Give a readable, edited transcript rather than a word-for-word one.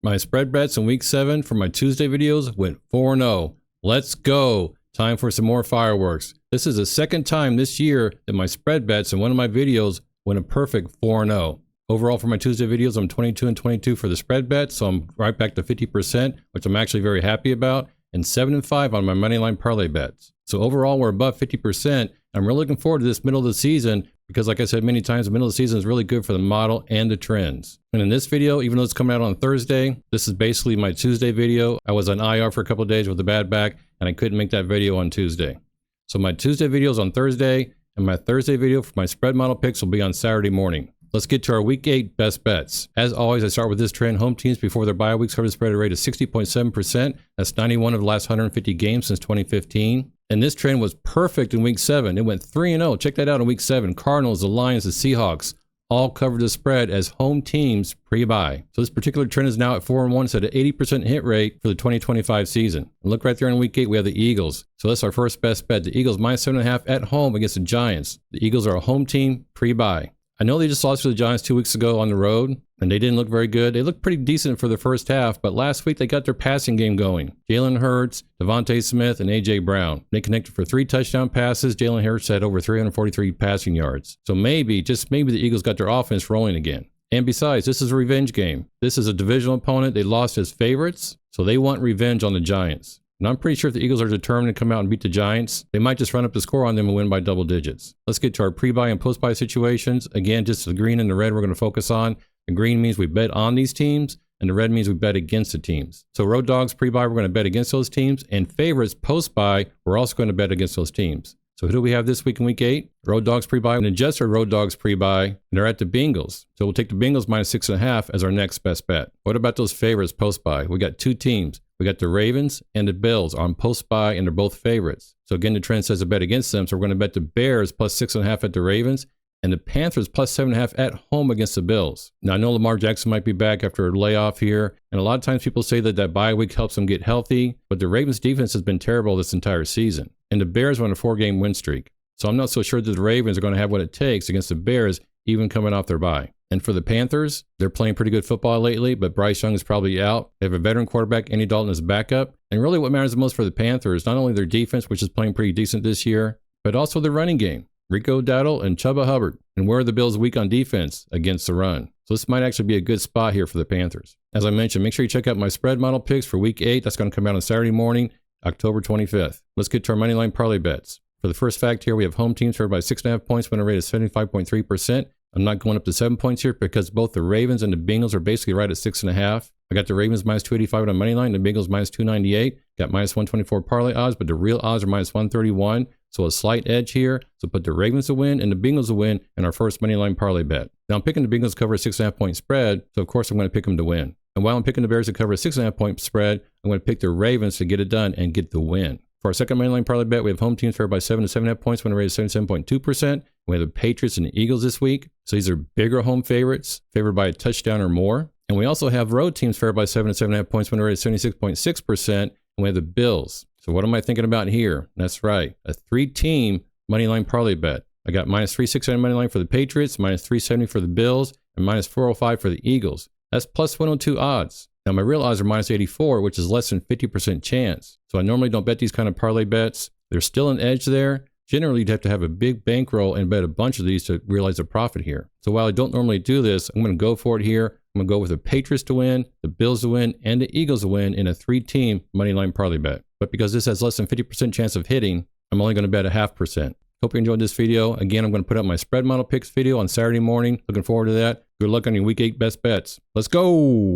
My spread bets in week 7 for my Tuesday videos went 4-0. Let's go. Time for some more fireworks. This is the second time this year that my spread bets in one of my videos went a perfect 4-0. Overall for my Tuesday videos, I'm 22-22 for the spread bet, so I'm right back to 50%, which I'm actually very happy about, and 7-5 on my Moneyline Parlay Bets. So overall, we're above 50%. I'm really looking forward to this middle of the season because, like I said many times, the middle of the season is really good for the model and the trends. And in this video, even though it's coming out on Thursday, this is basically my Tuesday video. I was on IR for a couple of days with a bad back, and I couldn't make that video on Tuesday. So my Tuesday video is on Thursday, and my Thursday video for my spread model picks will be on Saturday morning. Let's get to our Week 8 best bets. As always, I start with this trend. Home teams before their bye weeks cover the spread rate of 60.7%. That's 91 of the last 150 games since 2015. And this trend was perfect in Week 7. It went 3-0. Check that out in Week 7. Cardinals, the Lions, the Seahawks all covered the spread as home teams pre-bye. So this particular trend is now at 4-1. It's at an 80% hit rate for the 2025 season. And look right there in Week 8, we have the Eagles. So that's our first best bet. The Eagles minus 7.5 at home against the Giants. The Eagles are a home team pre-bye. I know they just lost to the Giants 2 weeks ago on the road, and they didn't look very good. They looked pretty decent for the first half, but last week they got their passing game going. Jalen Hurts, Devontae Smith, and A.J. Brown. They connected for 3 touchdown passes. Jalen Hurts had over 343 passing yards. So maybe, just maybe, the Eagles got their offense rolling again. And besides, this is a revenge game. This is a divisional opponent. They lost as favorites, so they want revenge on the Giants. And I'm pretty sure if the Eagles are determined to come out and beat the Giants, they might just run up the score on them and win by double digits. Let's get to our pre-buy and post-buy situations. Again, just the green and the red we're going to focus on. The green means we bet on these teams, and the red means we bet against the teams. So road dogs pre-buy, we're going to bet against those teams, and favorites post-buy, we're also going to bet against those teams. So who do we have this week in Week 8? Road dogs pre-buy and adjust our road dogs pre-buy, and they're at the Bengals. So we'll take the Bengals minus 6.5 as our next best bet. What about those favorites post-buy? We got 2 teams. We got the Ravens and the Bills on post-buy, and they're both favorites. So again, the trend says to bet against them. So we're going to bet the Bears plus 6.5 at the Ravens and the Panthers plus 7.5 at home against the Bills. Now, I know Lamar Jackson might be back after a layoff here. And a lot of times people say that bye week helps them get healthy. But the Ravens defense has been terrible this entire season. And the Bears were on a 4-game win streak. So I'm not so sure that the Ravens are going to have what it takes against the Bears, even coming off their bye. And for the Panthers, they're playing pretty good football lately, but Bryce Young is probably out. They have a veteran quarterback, Andy Dalton, as backup. And really what matters the most for the Panthers, not only their defense, which is playing pretty decent this year, but also their running game. Rico Dowdle and Chuba Hubbard. And where are the Bills weak on defense? Against the run. So this might actually be a good spot here for the Panthers. As I mentioned, make sure you check out my spread model picks for Week 8. That's going to come out on Saturday morning, October 25th. Let's get to our Moneyline Parlay Bets. For the first fact here, we have home teams favored by 6.5 points, winner rate is 75.3%. I'm not going up to 7 points here because both the Ravens and the Bengals are basically right at 6.5. I got the Ravens minus 285 on Moneyline, the Bengals minus 298. Got minus 124 parlay odds, but the real odds are minus 131. So a slight edge here. So put the Ravens to win and the Bengals to win in our first Moneyline parlay bet. Now I'm picking the Bengals to cover a 6.5 point spread. So of course I'm going to pick them to win. And while I'm picking the Bears to cover a 6.5 point spread, I'm going to pick the Ravens to get it done and get the win. For our second Moneyline parlay bet, we have home teams favored by 7 to 7.5 points, winner rate is 77.2%. We have the Patriots and the Eagles this week. So these are bigger home favorites, favored by a touchdown or more. And we also have road teams favored by 7 to 7.5 points, winner rate is 76.6%. And we have the Bills. So what am I thinking about here? That's right, a 3-team Moneyline parlay bet. I got minus 360 on Moneyline for the Patriots, minus 370 for the Bills, and minus 405 for the Eagles. That's plus 102 odds. Now, my real odds are minus 84, which is less than 50% chance. So I normally don't bet these kind of parlay bets. There's still an edge there. Generally, you'd have to have a big bankroll and bet a bunch of these to realize a profit here. So while I don't normally do this, I'm going to go for it here. I'm going to go with the Patriots to win, the Bills to win, and the Eagles to win in a 3-team Moneyline parlay bet. But because this has less than 50% chance of hitting, I'm only going to bet a 0.5%. Hope you enjoyed this video. Again, I'm going to put up my spread model picks video on Saturday morning. Looking forward to that. Good luck on your Week 8 best bets. Let's go!